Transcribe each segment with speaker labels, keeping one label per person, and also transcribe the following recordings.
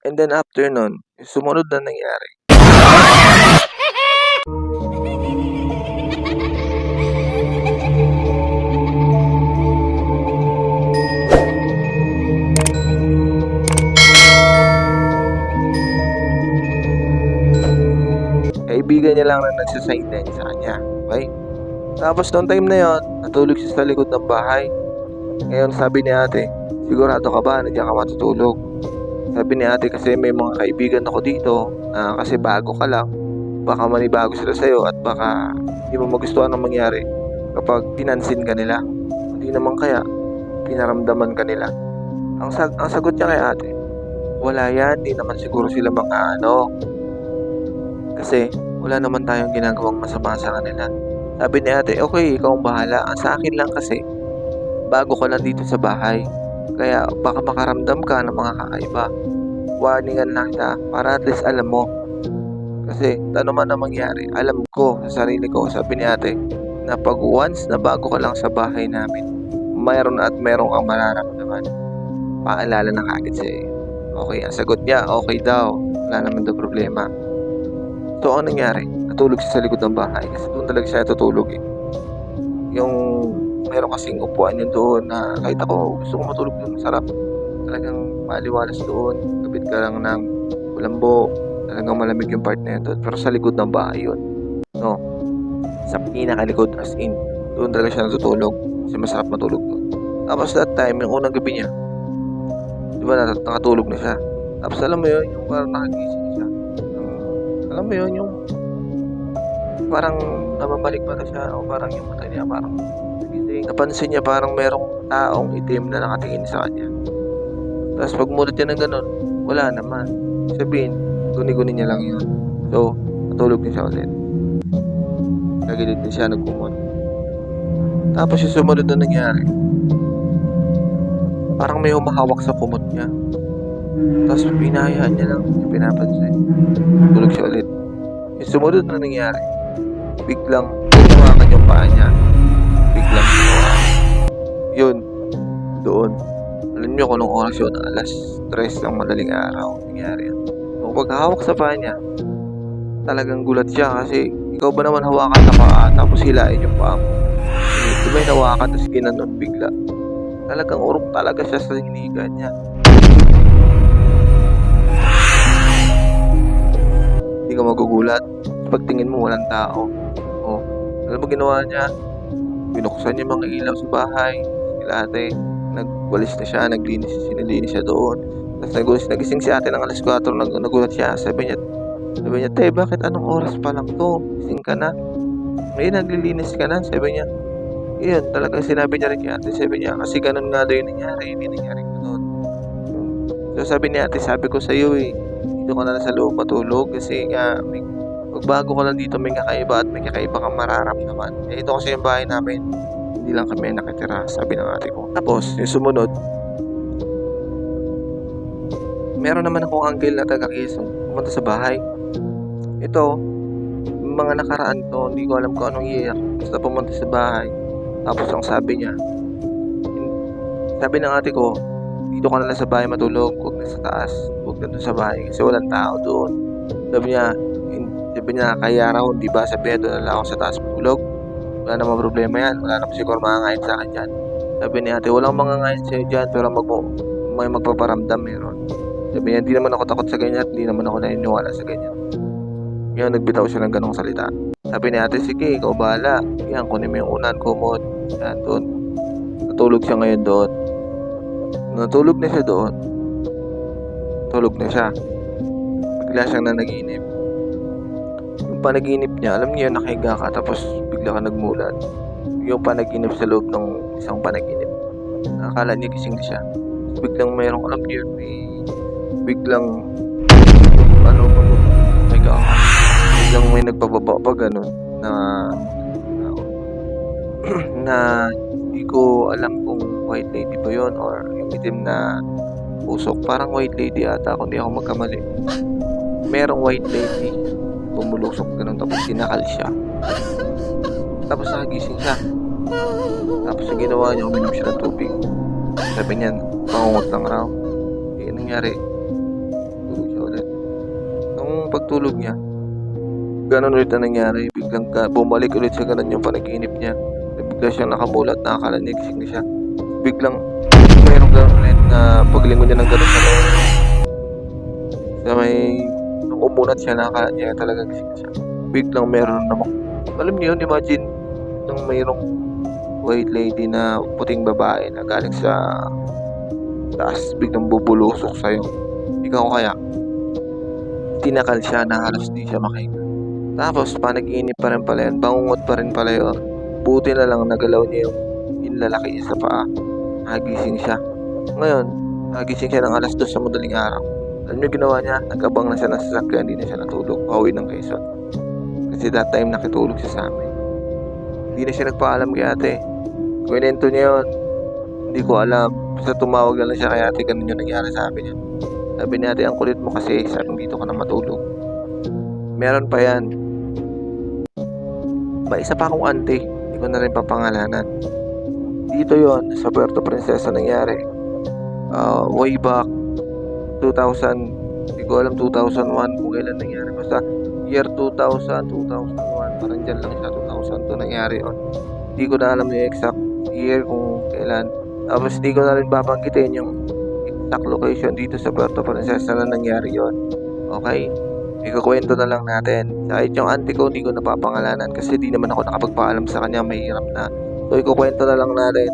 Speaker 1: And then after nun, yung sumunod na nangyari, kaibigan niya lang na nagsa-sideline sa kanya, okey? Tapos nung time na yun, natulog siya sa likod ng bahay. Ngayon sabi ni ate, "Sigurado ka ba na diyan ka matutulog?" Sabi ni ate, "Kasi may mga kaibigan ako dito, kasi bago ka lang, baka manibago sila sa'yo at baka di mo magustuhan ang mangyari kapag pinansin ka nila. Hindi naman kaya pinaramdaman ka nila." Ang sagot niya kay ate, "Wala yan, di naman siguro sila mang-aano, kasi wala naman tayong ginagawang masama sa kanila." Sabi ni ate, "Okey, ikaw ang bahala. Ang sa akin lang kasi, bago ka lang dito sa bahay, kaya baka makaramdam ka ng mga kakaiba. Warningan lang kita para at least alam mo. Kasi ano man ang mangyari, alam ko sa sarili ko," sabi ni ate, "na pag once na bago ka lang sa bahay namin, mayroon at mayroon kang mararamdaman. Paalala na kaagad sa'yo." Okey, ang sagot niya, okey daw, wala naman daw problema. So ang nangyari, natulog siya sa likod ng bahay kasi doon talaga siya natutulog, eh. Yung meron kasing upuan yun doon na kahit ako gusto ko matulog dun, masarap. Talagang maaliwalas doon, kabit ka lang ng kulambo, talagang malamig yung part na yun dun, pero sa likod ng bahay yun, 'no, sa pinakalikod as in, doon talaga siya natutulog kasi masarap matulog dun. Tapos that time, yung unang gabi niya, 'di ba nakatulog na siya, tapos alam mo yun, yung parang nakagising siya, alam mo yun, yung parang namamalik mata siya o parang yung mata niya parang nagising. Napansin niya parang merong taong itim na nakatingin sa kanya. Tapos pagmulat niya ng gano'n, wala naman. Ibig sabihin, guni-guni niya lang yun. So, natulog din siya ulit. Nagilid din siya, nagkumot. Tapos yung sumunod na nangyari, parang may humahawak sa kumot niya. Tapos hinahayaan niya lang, hindi pinapansin. Tulog siya ulit. Yung sumunod na nangyari, biglang hinawakan yung paa niya. Biglang ginawa. Yun, doon. Alam niyo kung anong oras yun? Alas 3 ng madaling araw nangyari yan. Nung paghahawak sa paa niya, talagang gulat siya kasi ikaw ba naman hawakan sa paa tapos hilain yung paa mo? Di ba hinawakan tapos ginanon bigla? Talagang urong talaga siya sa hiniga niya. Hindi ka magugulat. Pagtingin mo walang tao. Oh, alam mo ginawa niya? Binuksan niya mga ilaw sa bahay. Sila ate, nagwalis na siya, sinilinis siya doon. Tapos nagising si ate ng alas 4, nagulat siya. Sabi niya, "Te, bakit anong oras pa lang to? Gising ka na. Ngayon naglilinis ka na." Sabi niya. Iyon, talagang sinabi niya rin kay ate. Sabi niya, kasi ganun nga daw yung nangyari. May nangyari ganun. So sabi ni ate, "Sabi ko sa'yo eh, dito ka na lang sa loob matulog kasi nga pagbago ka lang dito may kakaiba at may kakaiba kang mararamdaman. Eh ito kasi yung bahay namin, hindi lang kami nakatira," sabi ng ate ko. Tapos yung sumunod, meron naman akong uncle na taga Quezon pumunta sa bahay. Ito, mga nakaraan to, hindi ko alam kung anong year, basta pumunta sa bahay. Tapos ang sabi ng ate ko, "Dito ka na lang sa bahay matulog, huwag na sa taas, huwag na doon sa bahay kasi walang tao doon." Sabi niya, "Kaya raw, di ba sabi niya doon na lang ako sa taas matulog? Wala namang problema yan, wala naman siguro mangangain sa akin dyan." Sabi ni ate, "Walang mangangain sa'yo dyan, pero may magpaparamdam meron." Sabi niya, "Hindi naman ako takot sa ganyan at hindi naman ako naniniwala sa ganyan." Ngayon nagbitaw siya ng ganong salita. Sabi ni ate, "Sige, ikaw bahala. Yan, kunin mo yung unan, kumot." Yan, doon. Natulog siya ngayon doon. Natulog na siya doon. Tulog na siya. Bigla siyang nanaginip. Yung panaginip niya, alam niyo nakahiga ka tapos bigla ka nagmulat. Yung panaginip sa loob ng isang panaginip. Akala niya gising na siya. Biglang mayroong alam niyo, biglang higa ka. Biglang may nagpababa pa ganun na na hindi ko alam kung white lady ba yun or yung itim na usok. Parang white lady ata kung di ako magkamali. Merong white lady bumulusok ganun tapos sinakal siya. Tapos nakagising siya. Tapos yung ginawa niya, uminom siya ng tubig. Sabi niya, pangungot lang raw. Eh, nangyari, pagtulog niya, ganun ulit na nangyari. Biglang bumalik ulit sa ganun yung panaginip niya. Bigla siyang nakamulat, nakakala niya gising na siya. Biglang mayroong ganun ulit na paglingon niya ng ganun sa may nung umunat siya, nakakala niya talaga gising na siya. Biglang meron namang, alam niyo yun, imagine nung mayroong white lady na puting babae na galing sa taas, biglang bubulusok sa'yo. Ikaw kaya, tinakal siya na halos di siya makahinga. Tapos panaginip pa rin pala yan, bangungot pa rin pala yun. Buti na lang nagalaw niya yung lalaki niya sa paa. Nagising siya. Ngayon, nagising siya ng alas 2 sa madaling araw. Alam niyo ginawa niya? Nag-abang na siya ng sasakyan, hindi na siya natulog. Pauwi ng Quezon. Kasi that time nakitulog siya sa amin. Hindi na siya nagpaalam kay ate. Kwento niya yun. Hindi ko alam. Basta tumawag lang siya kay ate, ganun yung nangyari sa amin niya. Sabi ni ate, ang kulit mo kasi, sabi dito ka na matulog. Meron pa yan. May isa pa akong auntie, hindi ko na rin papangalanan. Dito yon sa Puerto Princesa nangyari. Way back 2000, hindi ko alam 2001 kung kailan nangyari. Basta year 2000, 2001, parang dyan lang siya, 2002 nangyari yun. Hindi ko na alam yung exact year kung kailan. Tapos hindi ko na rin babanggitin yung exact location dito sa Puerto Princesa na nangyari yon. Okay? Ikukwento na lang natin. Kahit yung auntie ko, hindi ko napapangalanan kasi di naman ako nakapagpaalam sa kanya, mahirap na. So, ikukwento na lang natin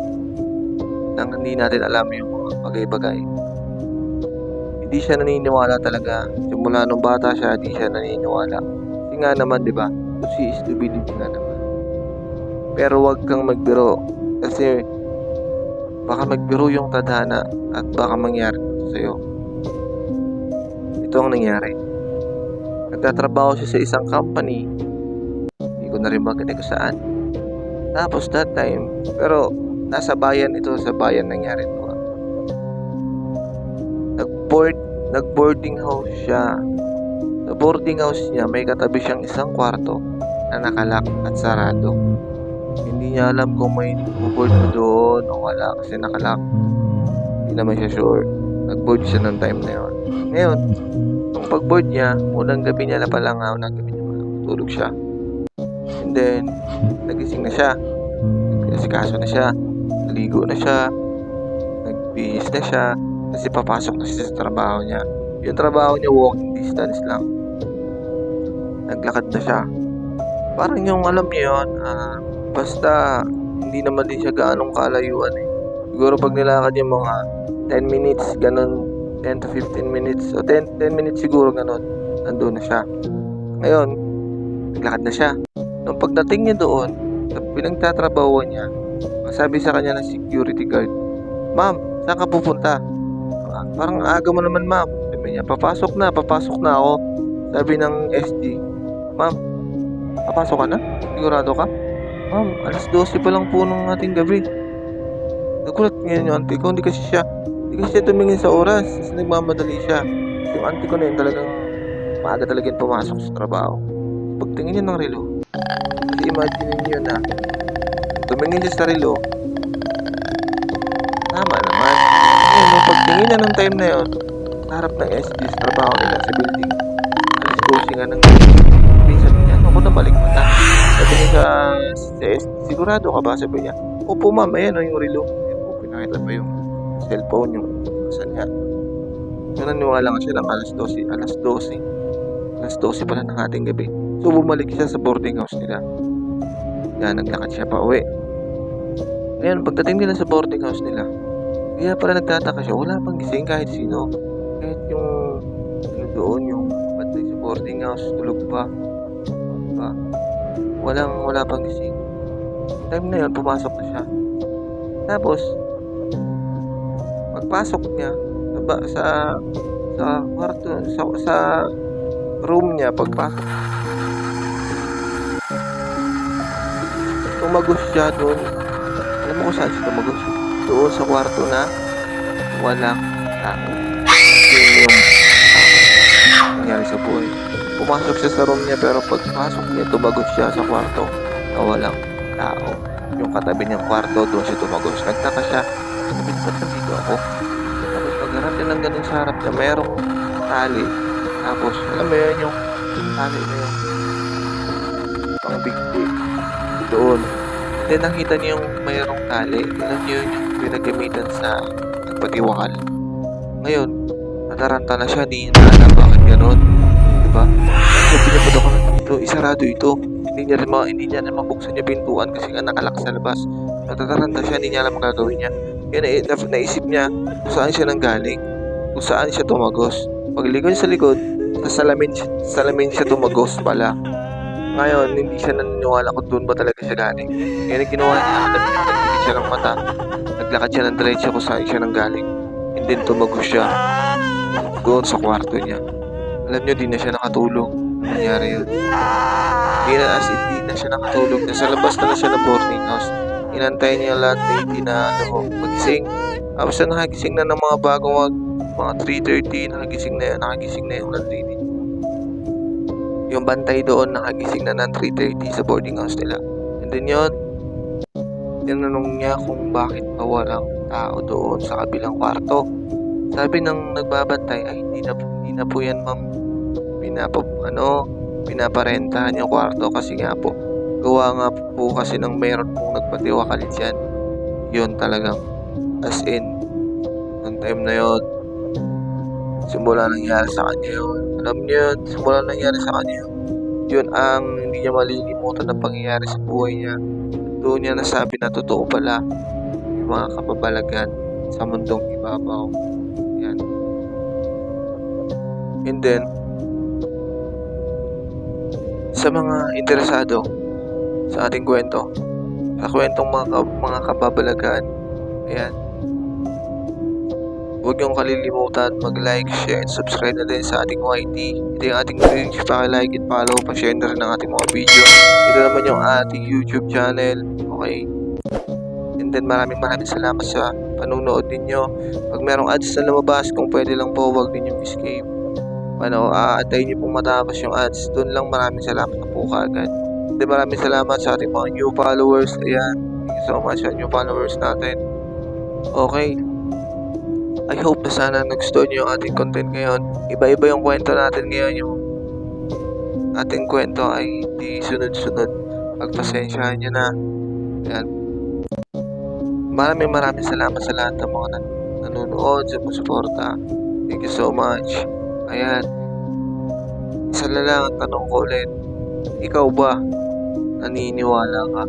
Speaker 1: nang hindi natin alam yung mga bagay-bagay. Hindi siya naniniwala talaga. Simula nung bata siya, hindi siya naniniwala. Kasi nga naman, di ba? She is to believe nga naman. Pero wag kang magbiro. Kasi baka magbiro yung tadhana at baka mangyari sa'yo. Ito ang nangyari. Nagtatrabaho siya sa isang company. Hindi ko na rin maganda kung saan. Tapos that time, pero nasa bayan ito, sa bayan nangyari ito. Nag-boarding house siya. Sa boarding house niya, may katabi siyang isang kwarto na nakalak at sarado. Hindi niya alam kung may board na doon o wala kasi nakalak. Hindi naman siya sure. Nag-board siya ng time na yun. Ngayon, nung pag-board niya, unang gabi niya na pala nga, tulog siya. And then, nagising na siya. Pinasikaso na siya. Naligo na siya. Nagbihis na siya. Kasi papasok na siya sa trabaho niya. Yung trabaho niya, walking distance lang. Naglakad na siya. Parang yung alam niyo yun, basta hindi naman din siya gaanong kalayuan eh. Siguro pag nilakad yung mga 10 minutes, ganun, 10 to 15 minutes, o 10 minutes siguro ganun, nandun na siya. Ngayon, naglakad na siya. Nung pagdating niya doon, sa pinagtatrabahuan niya, sabi sa kanya ng security guard, "Ma'am, saan ka pupunta?" "Parang aga mo naman, ma'am." Sabi niya, papasok na ako." Sabi ng SG, "Ma'am, papasok ka na? Sigurado ka?" "Ma'am, alas 12 pa lang po ng ating gabi." Nagulat ngayon yung auntie ko, hindi kasi siya tumingin sa oras, kasi nagmamadali siya. Yung auntie ko na yun talagang maaga talaga yung pumasok sa trabaho. Pagtingin niya ng relo, kasi imagine niyo na tumingin siya sa relo, tama naman. Ngayon, nung pagtingin niya ng time na yun, sa harap ng SG sa trabaho nila sa building, alas 12 nga ng gabi, sabi niya, "Ako na balik mata." Sabi niya sa SG, "Sigurado ka ba?" Sabi niya, "Opo ma'am, ayan o yung relo." Pinakita pa yung cellphone, yung saan nga. So, naniwala nga siya lang alas 12 pala ng ating gabi. So, bumalik siya sa boarding house nila. Yan, naglakad siya pa uwi. Ngayon, pagdating nila sa boarding house nila, kaya pala nagtataka siya, wala pang gising kahit sino. Kahit yung doon, yung bantay sa boarding house, tulog pa. Wala pang gising. Time na yun, pumasok na siya. Tapos, pagpasok niya sa kwarto, sa room niya, pagpasok, tumagos siya doon. Alam mo kung saan siya tumagos? Doon sa kwarto na walang tao. Yun yung nangyari sa buhay. Pumasok siya sa room niya, pero pagpasok niya, tumagos siya sa kwarto na walang tao. Yung katabi niyang kwarto, doon siya tumagos. Nagtaka siya, sabi, ba't nandito ako? Tapos pagharap niya ng ganun sa harap niya, merong tali. Tapos, alam mo yun, yung yung tali na yung pangbigti doon. Then nakita niyo yung mayroong tali. Alam niyo yun yung pinagamitan sa pagpatiwakal. Ngayon, nataranta na siya, di niya alam bakit gano'n. Diba? So, pinapad ako na dito, isarado ito. Hindi niya rin mabuksan yung pintuan kasi nga nakalak sa labas. Natataranta siya, hindi niya alam ang gagawin niya. Kaya naisip niya kung saan siya nanggaling, kung saan siya tumagos. Pagligon sa likod, sa salamin siya tumagos pala. Ngayon, hindi siya naniniwala kung doon ba talaga siya galing. Kaya ginawa niya, alam niya, nagpikit siya ng mata. Naglakad siya ng diretso kung saan siya nanggaling. And then tumagos siya doon sa kwarto niya. Alam niyo, di na siya nakatulog. Nangyari yun. Di na siya nakatulog. Nasa labas na siya ng boarding house. Inantay niya lahat na hindi na magising. Tapos na nakagising na ng mga bagong mga 3:30. Nakagising na yung landlady. Yung bantay doon nakagising na ng 3:30 sa boarding house nila. And then yun, tinanong niya kung bakit pa walang tao doon sa kabilang kwarto. Sabi ng nagbabantay, ay hindi na po yan ma'am. Pinaparentahan yung kwarto kasi nga po. Gawa nga po kasi ng meron pong nagpatiwakal dyan. Yun talagang, as in, ng time na yun, simula nangyari sa kanya yun. Alam niyo yun, simula nangyari sa kanya yun. Yun ang hindi niya malilimutan na pangyayari sa buhay niya. Doon niya nasabi na totoo pala yung mga kababalagan sa mundong ibabaw. Yan. And then, sa mga interesado sa ating kwento, sa kwentong mga kababalagan, ayan, huwag niyong kalilimutan mag-like, share, and subscribe na din sa ating YT. Ito yung ating page, paki-like and follow, pa-share na rin ang ating mga video. Ito naman yung ating YouTube channel, okay? And then maraming salamat sa panunood ninyo. Pag merong ads na lumabas, kung pwede lang po, huwag ninyong escape. Antayin niyo pong matapos yung ads. Doon lang maraming salamat na po kagad. And then maraming salamat sa ating mga new followers. Ayan, thank you so much sa new followers natin. Okay. I hope na sana nagustuhan niyo yung ating content ngayon. Iba-iba yung kwento natin ngayon. Yung ating kwento ay hindi sunod-sunod. Pagpasensyahan niyo na. Ayan. Maraming salamat sa lahat ng mga nanonood, sa suporta. Thank you so much. Ayan. Isa na lang ang tanong ko ulit. Ikaw ba naniniwala ka